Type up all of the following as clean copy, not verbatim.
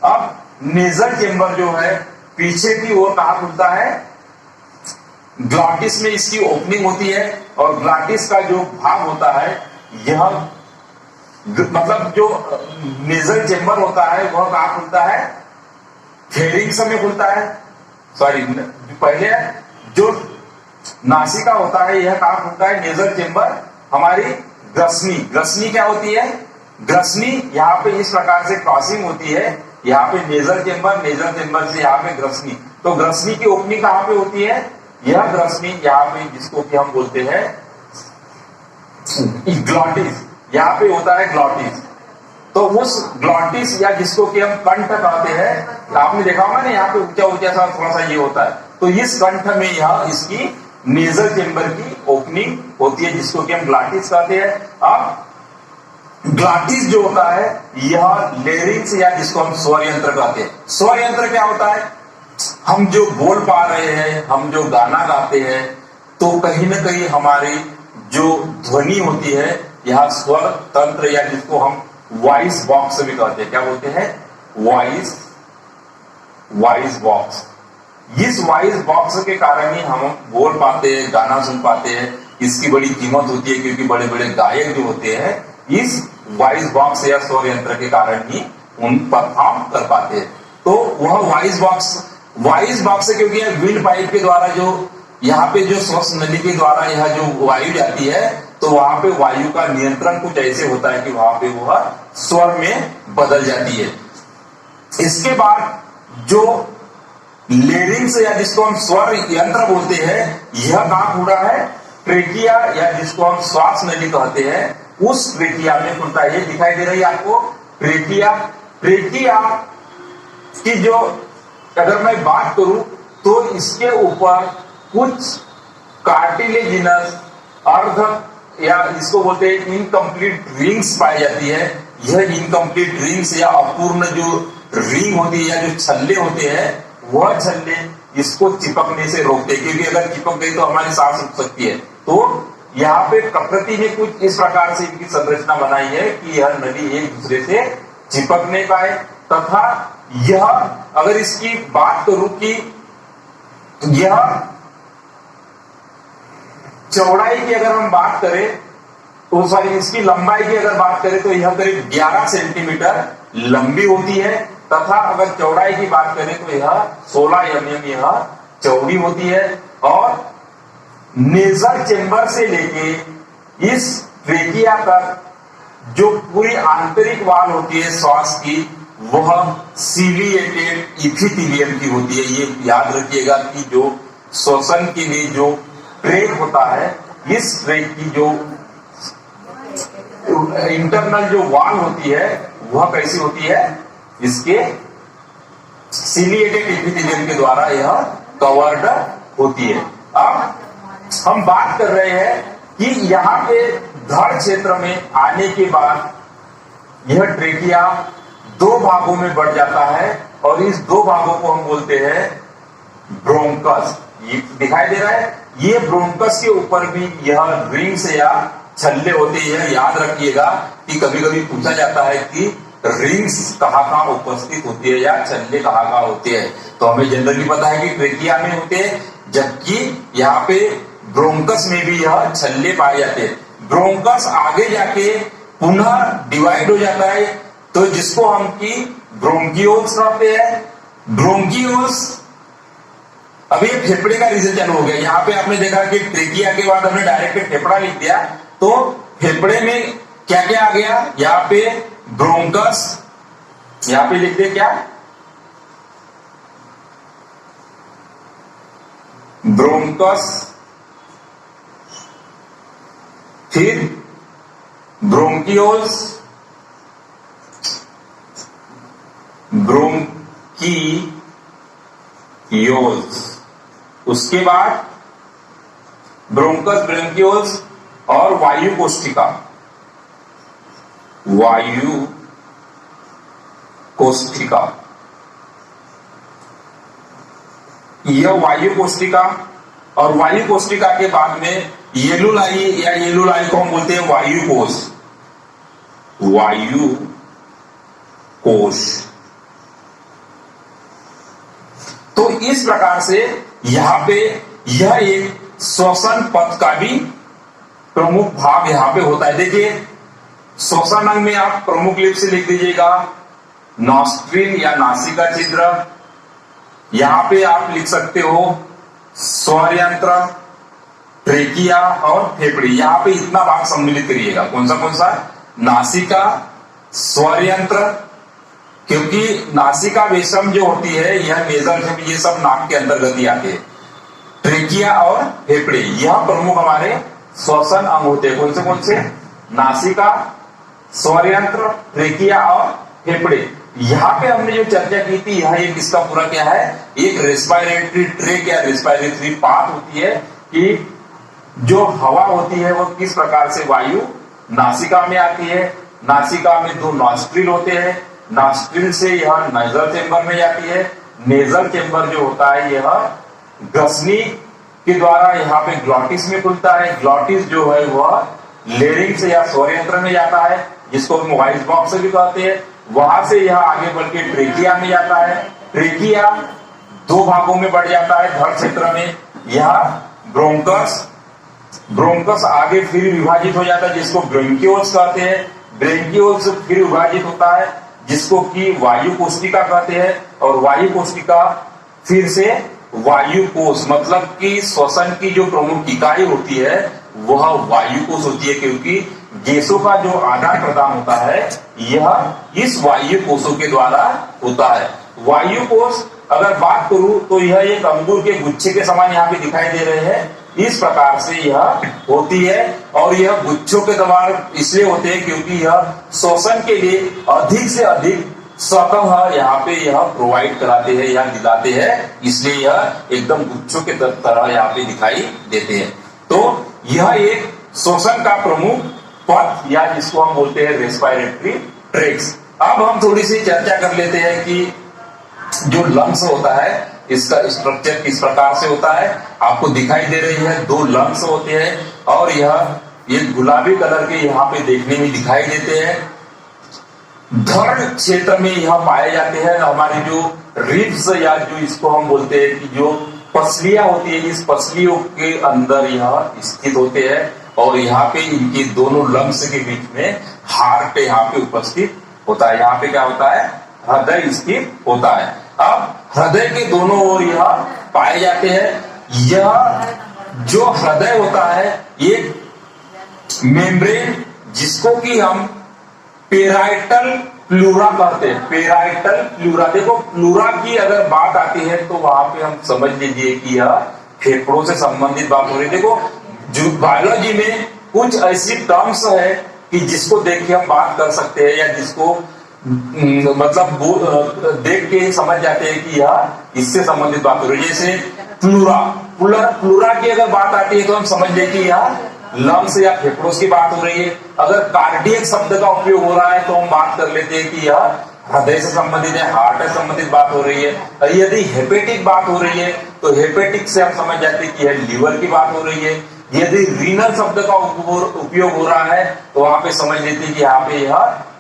अब nasal chamber जो है पीछे की ओर कहां खुलता है, ग्लॉटिस में इसकी ओपनिंग होती है, और ग्लॉटिस का जो भाग होता है यह मतलब जो नेजल चेंबर होता है वह कहां खुलता है, फेरिंग्स में खुलता है। सॉरी, पहले जो नासिका होता है यह कहां खुलता है, नेजल चेंबर हमारी ग्रसनी। ग्रसनी क्या होती है, ग्रसनी यहाँ पे इस प्रकार से क्रॉसिंग होती है, यहाँ पे नेजल चेंबर, नेजल चेंबर से यहाँ पे ग्रसनी। तो ग्रसनी की ओपनिंग कहां पे होती है, यह ग्रसनी यहाँ पे जिसको कि हम बोलते हैं ग्लॉटिस, यहाँ पे होता है ग्लॉटिस। तो उस ग्लॉटिस या जिसको कि हम कंठ कहते हैं, आपने देखा होगा ना यहाँ पे ऊंचा ऊंचा सा थोड़ा सा ये होता है, तो इस कंठ में यह इसकी नेजल चेंबर की ओपनिंग होती है जिसको कि हम ग्लॉटिस कहते हैं। अब ग्लॉटिस जो होता है यह लेरिंग्स या जिसको हम स्वर यंत्र कहते हैं। स्वर यंत्र क्या होता है, हम जो बोल पा रहे हैं, हम जो गाना गाते हैं, तो कहीं ना कहीं हमारी जो ध्वनि होती है यह स्वर तंत्र या जिसको हम वॉइस बॉक्स भी कहते हैं, क्या बोलते हैं, वॉइस बॉक्स। इस वॉइस बॉक्स के कारण ही हम बोल पाते हैं, गाना सुन पाते हैं। इसकी बड़ी कीमत होती है क्योंकि बड़े बड़े गायक जो होते हैं इस वॉइस बॉक्स या स्वर यंत्र के कारण ही उन परफॉर्म कर पाते हैं। तो वह वॉइस बॉक्स से क्योंकि विंड पाइप के द्वारा जो यहाँ पे जो श्वास नली के द्वारा यह जो वायु जाती है, तो वहां पे वायु का नियंत्रण कुछ ऐसे होता है कि वहां पे वह स्वर में बदल जाती है। इसके बाद जो लेरिंग्स या जिसको हम स्वर यंत्र बोलते हैं यह कहां खुला है, ट्रेकिया या जिसको हम श्वास नली कहते हैं उस ट्रेकिया में खुलता है। ये दिखाई दे रही है आपको ट्रेकिया। ट्रेकिया की जो अगर मैं बात करूं तो इसके ऊपर कुछ कार्टिलेजिनस अर्ध या इसको बोलते हैं इनकम्प्लीट रिंग्स पाई जाती है। यह इनकम्प्लीट रिंग्स या अपूर्ण जो रिंग होती है या जो छल्ले होते हैं वह छल्ले इसको चिपकने से रोकते हैं, क्योंकि अगर चिपक गई तो हमारी सांस रुक सकती है। तो यहाँ पे प्रकृति ने कुछ इस प्रकार से इनकी संरचना बनाई है कि यह नली एक दूसरे से चिपक नहीं पाए, तथा यह अगर इसकी बात करूं कि यह चौड़ाई की अगर हम बात करें तो सॉरी इसकी लंबाई की अगर बात करें तो यह करीब 11 सेंटीमीटर लंबी होती है, तथा अगर चौड़ाई की बात करें तो यह 16 mm यह चौड़ी होती है। और नेजल चेंबर से लेके इस ट्रेकिया तक जो पूरी आंतरिक वाल होती है श्वास की वह सीलिएटेड इपिथेलियम की होती है। ये याद रखिएगा कि जो श्वसन के लिए जो ट्रैक होता है, इस ट्रैक की जो इंटरनल जो वाल होती है वह कैसी होती है, इसके सीलिएटेड इपिथेलियम के द्वारा यह कवर्ड होती है। अब हम बात कर रहे हैं कि यहाँ पे धड़ क्षेत्र में आने के बाद यह ट्रेकिया दो भागों में बढ़ जाता है और इस दो भागों को हम बोलते हैं ब्रोंकस। ये दिखाई दे रहा है, ये ब्रोंकस के ऊपर भी यह रिंग्स या छल्ले होते हैं। याद रखिएगा कि कभी कभी पूछा जाता है कि रिंग्स कहाँ कहाँ उपस्थित होती है या छल्ले कहाँ कहाँ होते हैं, तो हमें जनरली पता है कि ट्रेकिया में होते हैं, जबकि यहाँ पे ब्रोंकस में भी यह छल्ले पाए जाते हैं। ब्रोंकस आगे जाके पुनः डिवाइड हो जाता है, तो जिसको हम की ब्रोंकियोल्स कहते हैं। ब्रोंकियोल्स अभी फेफड़े का रीजन चालू हो गया। यहाँ पे आपने देखा कि ट्रेकिया के बाद हमने डायरेक्ट फेफड़ा लिख दिया, तो फेफड़े में क्या क्या आ गया, यहाँ पे ब्रोंकस, यहाँ पे लिखते क्या, ब्रोंकस, फिर ब्रोंकियोल्स, ब्रोंकियोल्स, उसके बाद ब्रोंकस, ब्रोंकियोल्स और वायु कोष्ठिका। वायु कोष्ठिका, यह वायु कोष्ठिका, और वायु कोष्ठिका के बाद में येलुलाई या येलुलाई को हम बोलते हैं वायु कोश। वायु कोश, तो इस प्रकार से यहाँ पे यह एक श्वसन पथ का भी प्रमुख भाग यहाँ पे होता है। देखिए श्वसन अंग में आप प्रमुख लिप से लिख दीजिएगा नॉस्ट्रिल या नासिका छिद्र, यहां पे आप लिख सकते हो स्वर यंत्र, ट्रेकिया और फेफड़े। यहां पे इतना भाग सम्मिलित करिएगा। कौन सा नासिका, स्वर यंत्र, क्योंकि नासिका वेशम जो होती है यह नेजल से ये सब नाक के अंतर्गत ही आते हैं। ट्रेकिया और फेफड़े यह प्रमुख हमारे श्वसन अंग होते हैं। कौन से नासिका, स्वर यंत्र, ट्रेकिया और फेफड़े। यहाँ पे हमने जो चर्चा की थी यह एक इसका पूरा क्या है, एक रेस्पिरेटरी ट्रैक या रेस्पिरेटरी पाथ होती है कि जो हवा होती है वो किस प्रकार से वायु नासिका में आती है। नासिका में दो नॉस्ट्रिल होते हैं, नॉस्ट्रिल से यह नेजल चेंबर में जाती है। नेजल चेंबर जो होता है यह ग्रसनी के द्वारा यहाँ पे ग्लॉटिस में खुलता है। ग्लॉटिस जो है वह लेरिंग्स या स्वर यंत्र में जाता है, जिसको हम वॉइस बॉक्स भी कहते हैं। वहां से यह आगे बढ़ के ट्रेकिया में जाता है। ट्रेकिया दो भागों में बढ़ जाता है धड़ क्षेत्र में। यह ब्रोंकस आगे फिर विभाजित हो जाता है, जिसको ब्रोंकियोल्स कहते हैं। ब्रोंकियोल्स फिर विभाजित होता है, जिसको कि वायु कोशिका कहते हैं। और वायु कोशिका फिर से वायु कोश, मतलब कि श्वसन की जो प्रमुख इकाई होती है वह वायु कोश होती है, क्योंकि गैसों का जो आदान प्रदान होता है यह इस वायु कोशों के द्वारा होता है। वायु कोश अगर बात करूं तो यह एक अंगूर के गुच्छे के समान यहाँ पे दिखाई दे रहे हैं। इस प्रकार से यह होती है और यह गुच्छों के द्वारा इसलिए होते हैं क्योंकि यह श्वसन के लिए अधिक से अधिक स्वतः यहाँ पे यह प्रोवाइड कराते हैं या दिलाते हैं, इसलिए यह एकदम गुच्छों के तरह यहाँ पे दिखाई देते हैं। तो यह एक श्वसन का प्रमुख पथ या जिसको हम बोलते हैं रेस्पिरेटरी ट्रैक्स। अब हम थोड़ी सी चर्चा कर लेते हैं कि जो लंग्स होता है इसका स्ट्रक्चर किस प्रकार से होता है। आपको दिखाई दे रही है दो लंग्स होते हैं और यह एक गुलाबी कलर के यहाँ पे देखने में दिखाई देते हैं। धड़ क्षेत्र में यह पाए जाते हैं। हमारी जो रिब्स या जो इसको हम बोलते हैं कि जो पसलियां होती है, इस पसलियों के अंदर यह स्थित होते हैं और यहाँ पे इनके दोनों लंग्स के बीच में हार्ट यहाँ पे उपस्थित होता है। यहाँ पे क्या होता है, हृदय स्थित होता है। अब हृदय के दोनों ओर यह पाए जाते हैं। यह जो हृदय होता है एक मेम्ब्रेन, जिसको कि हम पेराइटल प्लूरा कहते हैं। पेराइटल प्लूरा, देखो प्लूरा की अगर बात आती है तो वहां पे हम समझ लीजिए कि यह फेफड़ों से संबंधित बात हो रही है। देखो जो बायोलॉजी में कुछ ऐसी टर्म्स है कि जिसको देख के हम बात कर सकते हैं या जिसको मतलब देख के समझ जाते हैं कि यह इससे संबंधित बात हो रही है। जैसे प्लूरा की अगर बात आती है तो हम समझ लें कि यह लंग्स या फेफड़ों की बात हो रही है। अगर कार्डियक शब्द का उपयोग हो रहा है तो हम बात कर लेते हैं कि यह हृदय से संबंधित है, हार्ट से संबंधित बात हो रही है। और यदि हेपेटिक बात हो रही है तो हेपेटिक से हम समझ जाते हैं कि यह लीवर की बात हो रही है। यदि रीनल शब्द का उपयोग हो रहा है तो वहां पे समझ लेते हैं कि यहाँ पे यह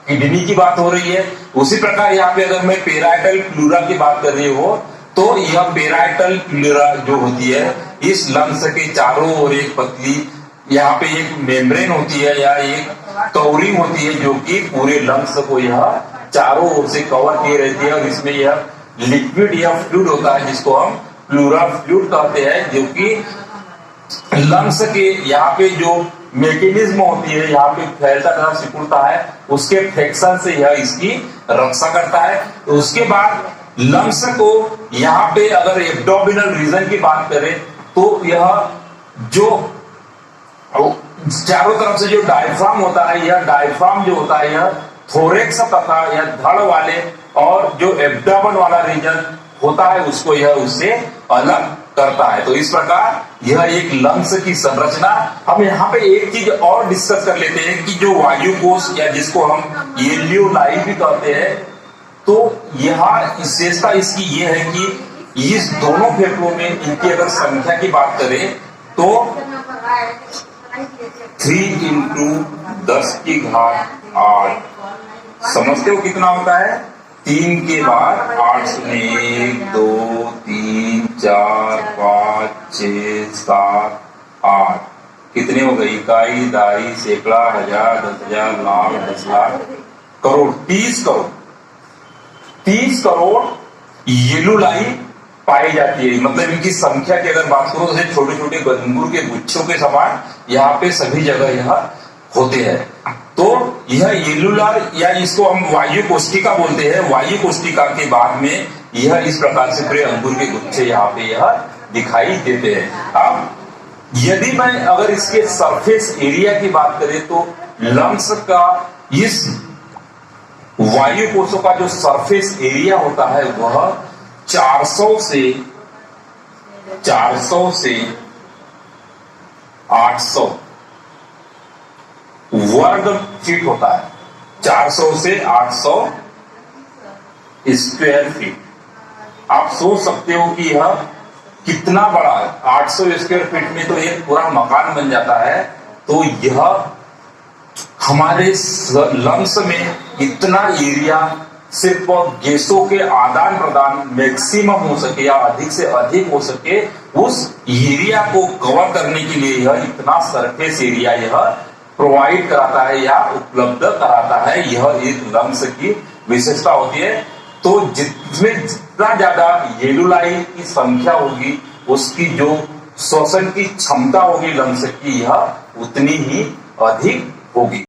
किडनी की बात हो रही है। उसी प्रकार यहाँ पे अगर मैं पेराइटल प्लूरा की बात कर रही हूँ तो यह पेराइटल प्लूरा जो होती है इस लंग्स के चारों ओर एक पतली यहाँ पे एक मेम्ब्रेन होती है या एक कवरिंग होती है जो कि पूरे लंग्स को यह चारों ओर से कवर किए रहती है। और इसमें यह लिक्विड या फ्लूइड होता है जिसको हम प्लूरा फ्लूइड कहते हैं, जो कि लंग्स के यहाँ पे जो मैकेनिज्म होती है, यहाँ पे फैलता तथा सिकुड़ता है, उसके फ्रिक्शन से यह इसकी रक्षा करता है। तो उसके बाद लंग्स को यहाँ पे अगर एब्डोमिनल रीजन की बात करें तो यह जो चारों तरफ से जो डायफ्राम होता है, यह डायफ्राम जो होता है यह थोरेक्स तथा यह धड़ वाले और जो एब्डोमेन वाला रीजन होता है उसको यह उससे अलग करता है। तो इस प्रकार यह एक लंग्स की संरचना। हम यहाँ पे एक चीज और डिस्कस कर लेते हैं कि जो वायु कोश या जिसको हम एल्वियोलाई भी कहते हैं, तो यहाँ विशेषता इसकी ये है कि इस दोनों फेफड़ों में इनकी अगर संख्या की बात करें तो 3 into 10 की घात 8, समझते हो कितना होता है? 3 के बाद 8 1 2 3 4 5 6 7 8 कितने हो गए? इकाई, दहाई, सैकड़ा, हजार, 10,000, लाख, 10 लाख, करोड़, 30 करोड़। 30 करोड़ येलुलाई पाई जाती है। मतलब इनकी संख्या की अगर बात करो तो छोटे छोटे अंगूर के गुच्छों के समान यहाँ पे सभी जगह यह होते हैं। तो यह येलुलार या इसको हम वायु कोष्टिका बोलते हैं। वायु कोष्टिका के बाद में यह इस प्रकार से पूरे अंगूर के गुच्छे यहाँ पे यह दिखाई देते हैं। अब यदि मैं अगर इसके सरफेस एरिया की बात करें तो लंग्स का इस वायु कोशों का जो सरफेस एरिया होता है वह 400 से 800 वर्ग फीट होता है। 400 से 800 स्क्वायर फीट। आप सोच सकते हो कि यह कितना बड़ा है। 800 स्क्वायर फीट में तो एक पूरा मकान बन जाता है। तो यह हमारे लंग्स में इतना एरिया सिर्फ गैसों के आदान प्रदान मैक्सिमम हो सके या अधिक से अधिक हो सके, उस एरिया को कवर करने के लिए यह इतना सरफेस एरिया यह प्रोवाइड कराता है या उपलब्ध कराता है। यह एक लंग्स की विशेषता होती है। तो जिसमें जितना ज्यादा येलुलाई की संख्या होगी उसकी जो श्वसन की क्षमता होगी लंग्स की यह उतनी ही अधिक होगी।